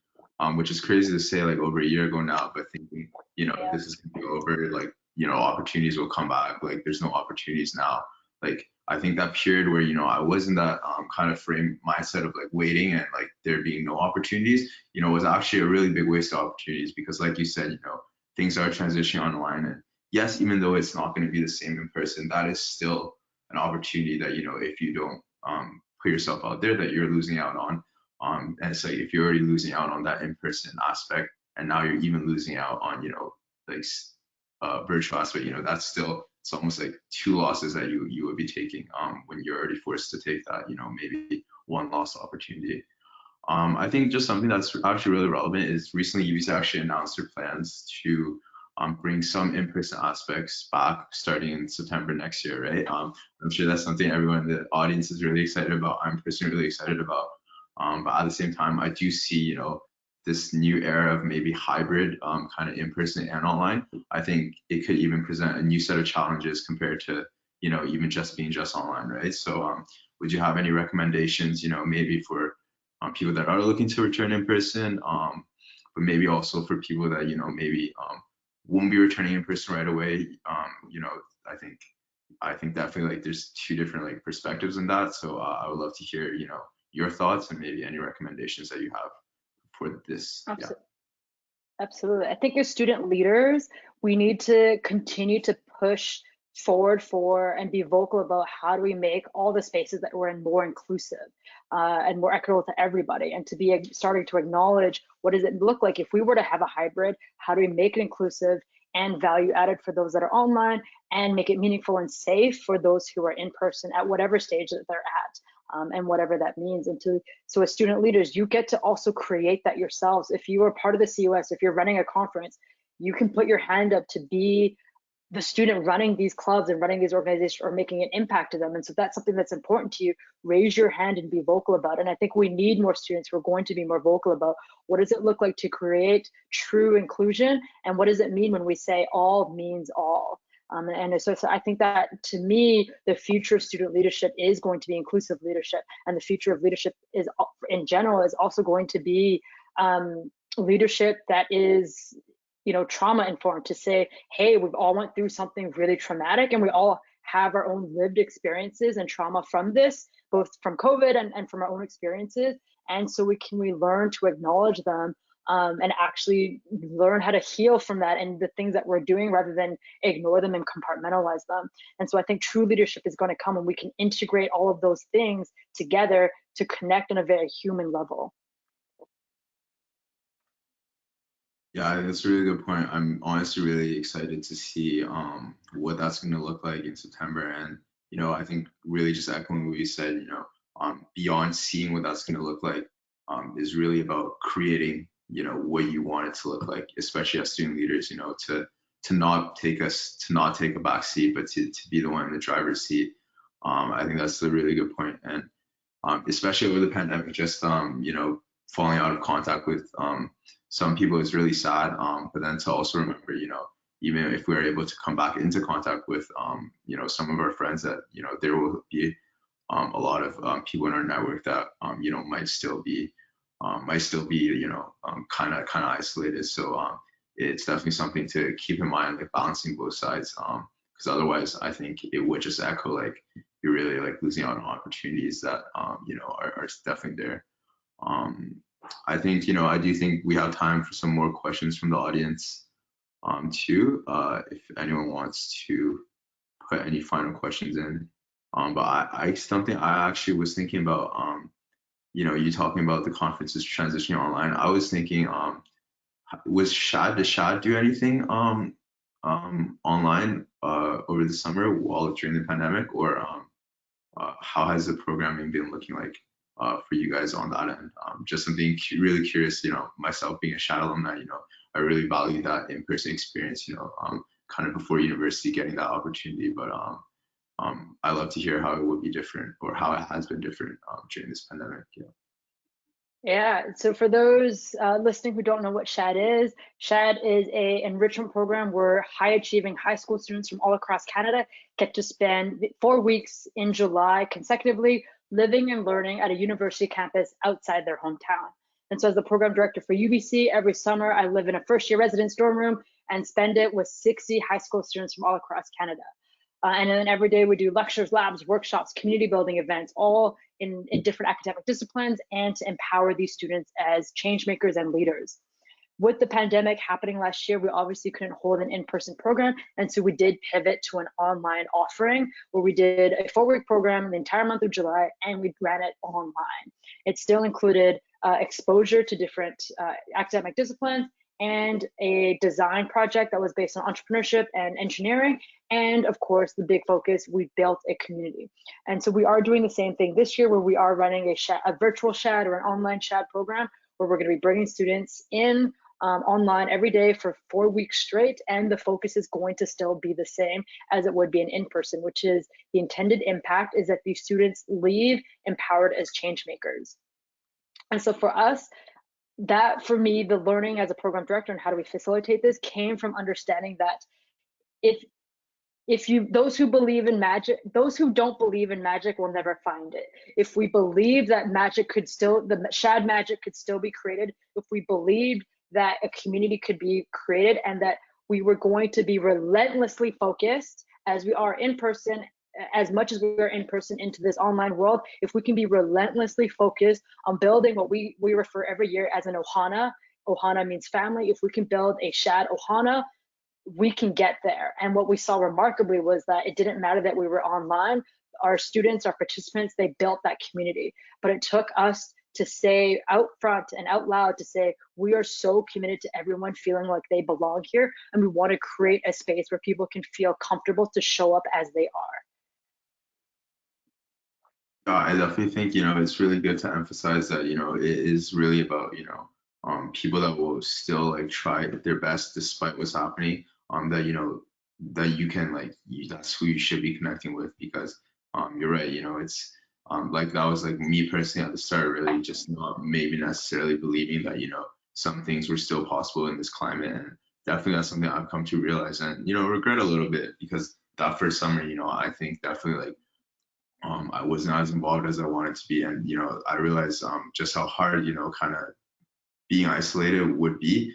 Which is crazy to say like over a year ago now, but thinking, this is gonna be over, like, opportunities will come back. Like, there's no opportunities now. Like, I think that period where, I was in that kind of frame mindset of like waiting and like there being no opportunities, was actually a really big waste of opportunities because like you said, things are transitioning online. And yes, even though it's not going to be the same in person, that is still an opportunity that, if you don't put yourself out there, that you're losing out on. And it's like if you're already losing out on that in-person aspect, and now you're even losing out on, like virtual aspect, that's still, it's almost like two losses that you would be taking when you're already forced to take that, maybe one lost opportunity. I think just something that's actually really relevant is recently UBC actually announced their plans to bring some in-person aspects back starting in September next year, right? I'm sure that's something everyone in the audience is really excited about. I'm personally really excited about. But at the same time, I do see, this new era of maybe hybrid kind of in-person and online. I think it could even present a new set of challenges compared to, even just being just online, right? So would you have any recommendations, maybe for people that are looking to return in person, but maybe also for people that, maybe won't be returning in person right away? I think definitely like there's two different like perspectives in that. So I would love to hear, your thoughts and maybe any recommendations that you have for this. Yeah.
Absolutely. I think as student leaders, we need to continue to push forward for and be vocal about how do we make all the spaces that we're in more inclusive and more equitable to everybody, and to be starting to acknowledge what does it look like if we were to have a hybrid, how do we make it inclusive and value added for those that are online, and make it meaningful and safe for those who are in person at whatever stage that they're at. And whatever that means. So as student leaders, you get to also create that yourselves. If you are part of the COS, if you're running a conference, you can put your hand up to be the student running these clubs and running these organizations or making an impact to them. And so if that's something that's important to you, raise your hand and be vocal about it. And I think we need more students who are going to be more vocal about what does it look like to create true inclusion, and what does it mean when we say all means all. And so I think that, to me, the future of student leadership is going to be inclusive leadership, and the future of leadership is, in general, is also going to be leadership that is, trauma informed. To say, hey, we've all went through something really traumatic, and we all have our own lived experiences and trauma from this, both from COVID and from our own experiences. And so we learn to acknowledge them. And actually learn how to heal from that and the things that we're doing, rather than ignore them and compartmentalize them. And so I think true leadership is going to come, and we can integrate all of those things together to connect on a very human level.
Yeah, that's a really good point. I'm honestly really excited to see what that's going to look like in September. And, I think really just echoing what you said, beyond seeing what that's going to look like is really about creating, what you want it to look like, especially as student leaders, to not take a back seat, but to be the one in the driver's seat. I think that's a really good point. And especially over the pandemic, just, falling out of contact with some people is really sad. But then to also remember, even if we're able to come back into contact with, some of our friends, that, there will be a lot of people in our network that, might still be, kind of isolated. So it's definitely something to keep in mind, like balancing both sides. Because otherwise, I think it would just echo like you're really like losing out on opportunities that, are definitely there. I think, I do think we have time for some more questions from the audience, too, if anyone wants to put any final questions in. But something I actually was thinking about, you talking about the conferences transitioning online. I was thinking, did Shad do anything online over the summer during the pandemic, or how has the programming been looking like for you guys on that end? Just something really curious, myself being a Shad alumni, I really value that in-person experience, kind of before university, getting that opportunity. But I love to hear how it would be different, or how it has been different during this pandemic. Yeah.
Yeah, so for those listening who don't know what Shad is a enrichment program where high achieving high school students from all across Canada get to spend 4 weeks in July consecutively living and learning at a university campus outside their hometown. And so as the program director for UBC, every summer I live in a first year residence dorm room and spend it with 60 high school students from all across Canada. And then every day we do lectures, labs, workshops, community building events, all in different academic disciplines, and to empower these students as change makers and leaders. With the pandemic happening last year, we obviously couldn't hold an in-person program, and so we did pivot to an online offering where we did a 4-week program the entire month of July, and we ran it online. It still included exposure to different academic disciplines and a design project that was based on entrepreneurship and engineering. And of course, the big focus, we built a community. And so we are doing the same thing this year, where we are running a virtual Shad or an online Shad program, where we're going to be bringing students in online every day for 4 weeks straight, and the focus is going to still be the same as it would be an in-person, which is the intended impact is that these students leave empowered as change makers. And so for us, that for me, the learning as a program director and how do we facilitate this came from understanding that if you, those who believe in magic, those who don't believe in magic will never find it. If we believe that magic could still, the Shad magic could still be created, if we believed that a community could be created, and that we were going to be relentlessly focused as we are in person, as much as we are in person into this online world, if we can be relentlessly focused on building what we refer every year as an ohana. Ohana means family. If we can build a Shad ohana, we can get there. And what we saw remarkably was that it didn't matter that we were online. Our students, our participants, they built that community. But it took us to say out front and out loud to say, we are so committed to everyone feeling like they belong here, and we want to create a space where people can feel comfortable to show up as they are.
I definitely think, it's really good to emphasize that, it is really about, people that will still like try their best despite what's happening, that, that you can that's who you should be connecting with, because, you're right, it's, like that was like me personally at the start, really just not maybe necessarily believing that, some things were still possible in this climate. And definitely that's something I've come to realize and, regret a little bit, because that first summer, I think definitely like, I was not as involved as I wanted to be. And, I realized just how hard, kind of being isolated would be.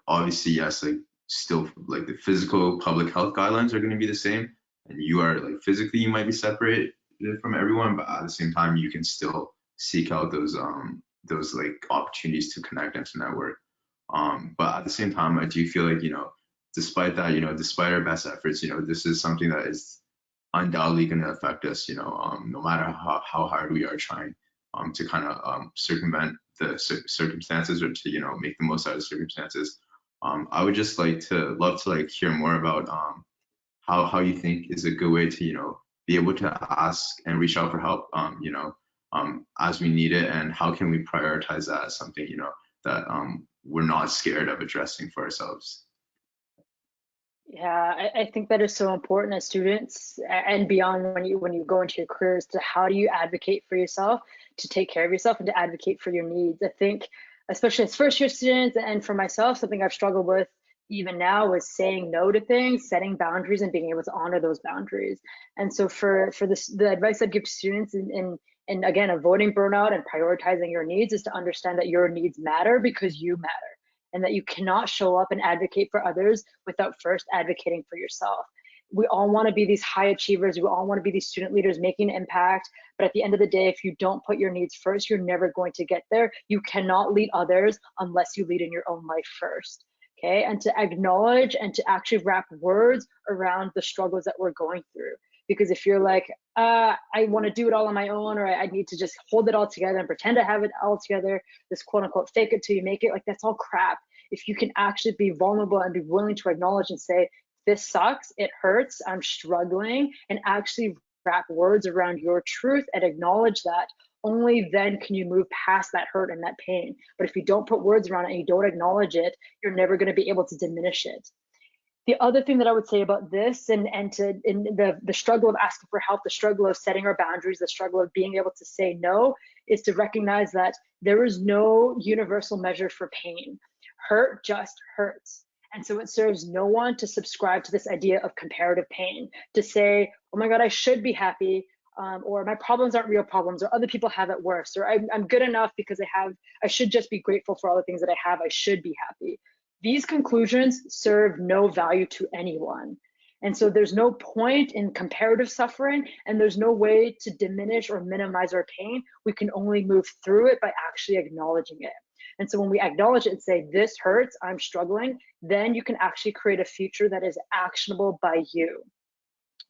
Obviously, yes, like still like the physical public health guidelines are going to be the same. And you are like physically, you might be separated from everyone, but at the same time, you can still seek out those like opportunities to connect and to network. But at the same time, I do feel like, despite that, despite our best efforts, this is something that is undoubtedly going to affect us, no matter how hard we are trying to kind of circumvent the circumstances, or to, make the most out of the circumstances. I would just love to hear more about how you think is a good way to, be able to ask and reach out for help, as we need it, and how can we prioritize that as something, that we're not scared of addressing for ourselves.
Yeah, I think that is so important as students and beyond, when you go into your careers, to how do you advocate for yourself, to take care of yourself, and to advocate for your needs. I think, especially as first year students, and for myself, something I've struggled with even now is saying no to things, setting boundaries, and being able to honor those boundaries. And so for this, the advice I'd give to students in again, avoiding burnout and prioritizing your needs, is to understand that your needs matter because you matter, and that you cannot show up and advocate for others without first advocating for yourself. We all want to be these high achievers. We all want to be these student leaders making an impact. But at the end of the day, if you don't put your needs first, you're never going to get there. You cannot lead others unless you lead in your own life first. Okay, and to acknowledge and to actually wrap words around the struggles that we're going through. Because if you're like, I want to do it all on my own, or I need to just hold it all together and pretend I have it all together, this quote unquote fake it till you make it, like that's all crap. If you can actually be vulnerable and be willing to acknowledge and say, this sucks, it hurts, I'm struggling, and actually wrap words around your truth and acknowledge that, only then can you move past that hurt and that pain. But if you don't put words around it and you don't acknowledge it, you're never going to be able to diminish it. The other thing that I would say about this, and the struggle of asking for help, the struggle of setting our boundaries, the struggle of being able to say no, is to recognize that there is no universal measure for pain. Hurt just hurts. And so it serves no one to subscribe to this idea of comparative pain, to say, oh my God, I should be happy, or my problems aren't real problems, or other people have it worse, or I'm good enough because I should just be grateful for all the things that I have, I should be happy. These conclusions serve no value to anyone. And so there's no point in comparative suffering, and there's no way to diminish or minimize our pain. We can only move through it by actually acknowledging it. And so when we acknowledge it and say, this hurts, I'm struggling, then you can actually create a future that is actionable by you.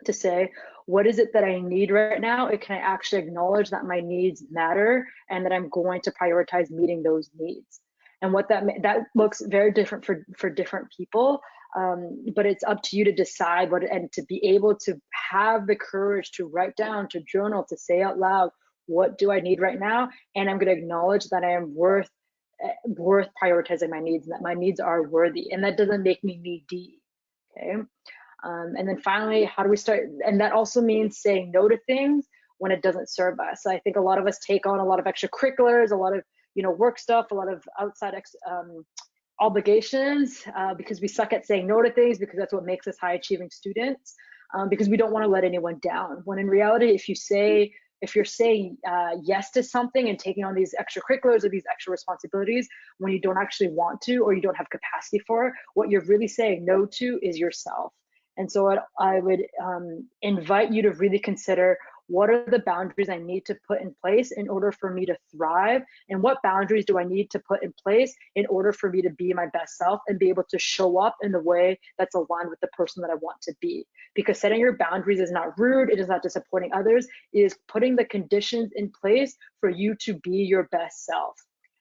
To say, what is it that I need right now? Can I actually acknowledge that my needs matter and that I'm going to prioritize meeting those needs? And what that looks very different for different people, but it's up to you to decide what, and to be able to have the courage to write down, to journal, to say out loud, what do I need right now? And I'm going to acknowledge that I am worth prioritizing my needs, and that my needs are worthy, and that doesn't make me needy. Okay. And then finally, how do we start? And that also means saying no to things when it doesn't serve us. So I think a lot of us take on a lot of extracurriculars, a lot of work stuff, a lot of outside obligations, because we suck at saying no to things, because that's what makes us high achieving students, because we don't want to let anyone down. When in reality, if you're saying yes to something and taking on these extracurriculars or these extra responsibilities when you don't actually want to, or you don't have capacity for, what you're really saying no to is yourself. And so I would invite you to really consider, what are the boundaries I need to put in place in order for me to thrive? And what boundaries do I need to put in place in order for me to be my best self and be able to show up in the way that's aligned with the person that I want to be? Because setting your boundaries is not rude, it is not disappointing others, it is putting the conditions in place for you to be your best self.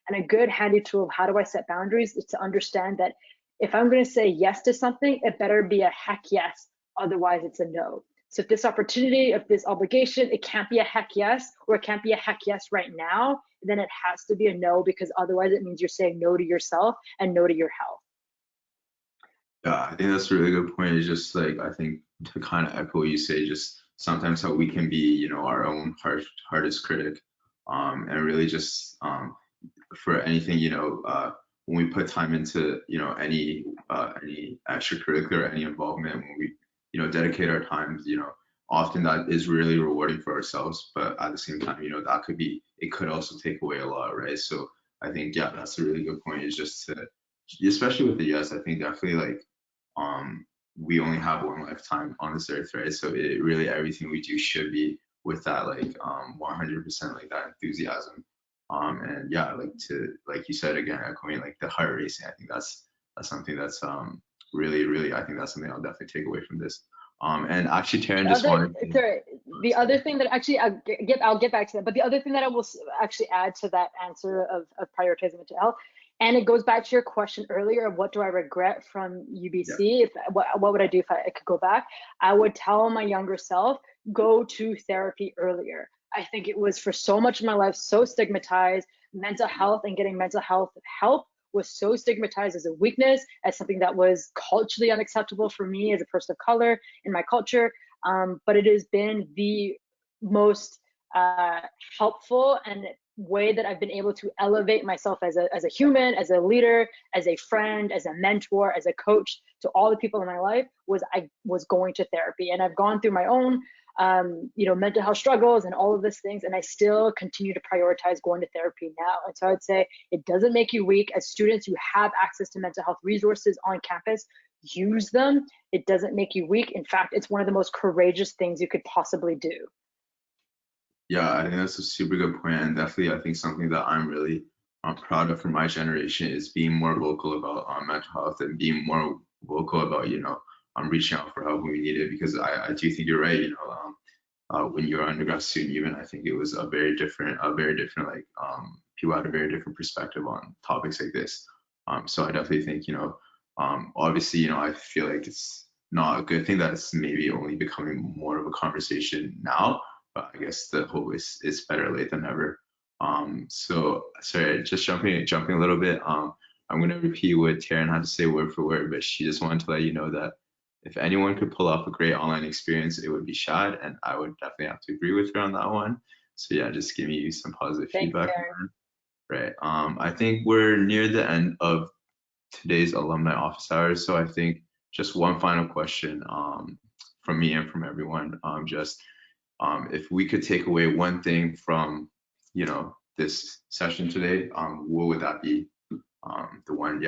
And a good handy tool of how do I set boundaries is to understand that if I'm going to say yes to something, it better be a heck yes, otherwise it's a no. So if this opportunity, if this obligation, it can't be a heck yes, or it can't be a heck yes right now, then it has to be a no, because otherwise it means you're saying no to yourself and no to your health.
Yeah, I think that's a really good point. It's just like, I think to kind of echo what you say, just sometimes how we can be, our own hardest critic, and really just for anything, when we put time into, any extracurricular, any involvement, when we, dedicate our times, often that is really rewarding for ourselves, but at the same time, it could also take away a lot, right? So I think, yeah, that's a really good point, is just to, especially with the yes, I think definitely like, we only have one lifetime on this earth, right? So it really, everything we do should be with that, like, 100% like that enthusiasm. And yeah, like you said, again, echoing like the heart racing, I think that's something that's really, I think that's something I'll definitely take away from this. And actually, Taryn just wanted to,
Sorry, the other thing that actually I'll get back to that, but the other thing that I will actually add to that answer of prioritizing mental health, and it goes back to your question earlier of what do I regret from UBC?
Yeah.
If what would I do if I could go back? I would tell my younger self, go to therapy earlier. I think it was, for so much of my life, so stigmatized. Mental health and getting mental health help was so stigmatized as a weakness, as something that was culturally unacceptable for me as a person of color in my culture. But it has been the most helpful and way that I've been able to elevate myself as a human, as a leader, as a friend, as a mentor, as a coach to all the people in my life, I was going to therapy. And I've gone through my own mental health struggles and all of these things, and I still continue to prioritize going to therapy now. And so I would say it doesn't make you weak. As students, you have access to mental health resources on campus. Use them. It doesn't make you weak. In fact, it's one of the most courageous things you could possibly do.
Yeah, I think that's a super good point, and definitely I think something that I'm really proud of for my generation is being more vocal about mental health, and being more vocal about reaching out for help when we need it, because I do think you're right. When you're an undergrad student, even, I think it was a very different like, people had a very different perspective on topics like this. So I definitely think obviously I feel like it's not a good thing that it's maybe only becoming more of a conversation now, but I guess the hope is it's better late than never. So sorry, just jumping a little bit. I'm gonna repeat what Taryn had to say word for word, but she just wanted to let you know that if anyone could pull off a great online experience, it would be Shad, and I would definitely have to agree with her on that one. So yeah, just giving you some positive feedback. Right. I think we're near the end of today's alumni office hours, so I think just one final question from me and from everyone. If we could take away one thing from this session today, what would that be? The one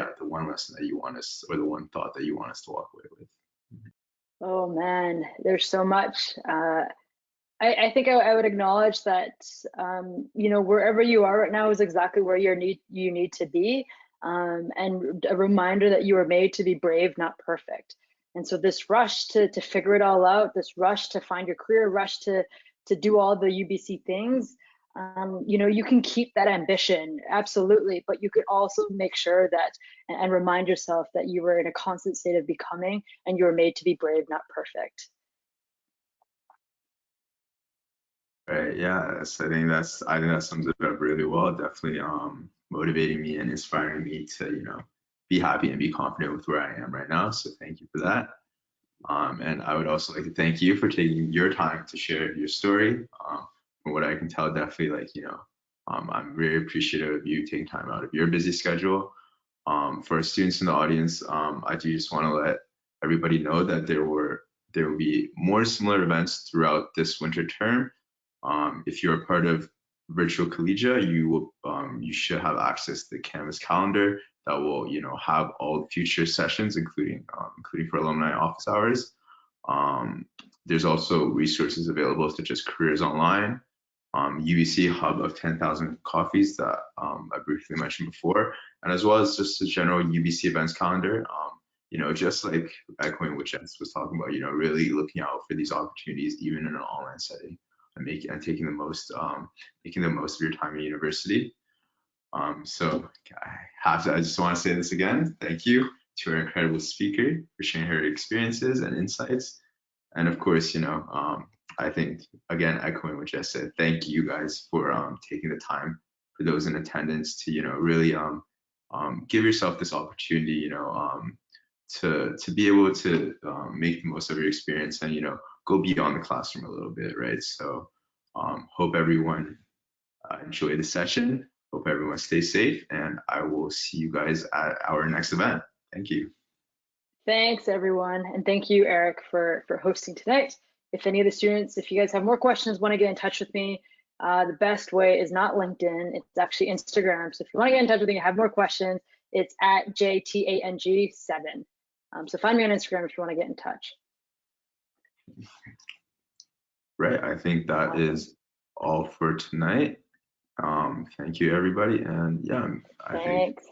lesson that you want us, or the one thought that you want us to walk away with?
Oh man, there's so much. I think I would acknowledge that you know, wherever you are right now is exactly where you need to be, and a reminder that you were made to be brave, not perfect. And so this rush to figure it all out, this rush to find your career, rush to do all the UBC things, you know, you can keep that ambition, absolutely, but you could also make sure that and remind yourself that you were in a constant state of becoming, and you were made to be brave, not perfect.
Right. Yeah. I think that sums it up really well. Definitely motivating me and inspiring me to, be happy and be confident with where I am right now. So thank you for that. And I would also like to thank you for taking your time to share your story. From what I can tell, definitely I'm very appreciative of you taking time out of your busy schedule. For our students in the audience, I do just want to let everybody know that there will be more similar events throughout this winter term. If you're a part of virtual collegia, you should have access to the Canvas calendar that will have all future sessions, including for alumni office hours. There's also resources available such as Careers Online, UBC hub of 10,000 coffees that I briefly mentioned before, and as well as just a general UBC events calendar. Just like echoing what Jess was talking about, really looking out for these opportunities even in an online setting and making the most of your time at university. So I just want to say this again. Thank you to our incredible speaker for sharing her experiences and insights. And of course, I think again, echoing what Jess said, thank you guys for taking the time for those in attendance to, really give yourself this opportunity, to be able to make the most of your experience and, go beyond the classroom a little bit, right? So hope everyone enjoy the session. Hope everyone stays safe, and I will see you guys at our next event. Thank you.
Thanks, everyone. And thank you, Eric, for hosting tonight. If any of the students, if you guys have more questions, want to get in touch with me, the best way is not LinkedIn, it's actually Instagram. So if you want to get in touch with me, have more questions, it's at JTANG7. So find me on Instagram if you want to get in touch.
Right, I think that is all for tonight. Thank you, everybody, and yeah, I think
Thanks.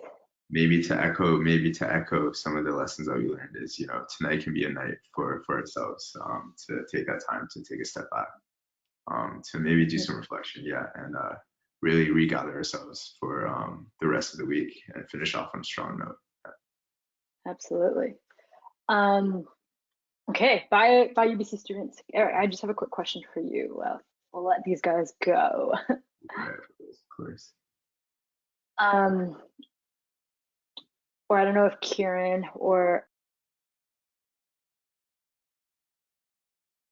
maybe to echo some of the lessons that we learned is, tonight can be a night for ourselves, to take that time to take a step back, to maybe do some reflection, yeah, and really regather ourselves for the rest of the week and finish off on a strong note.
Absolutely. Okay, bye UBC students. Eric, I just have a quick question for you. We'll let these guys go.
Right, of course.
Or I don't know if Kieran or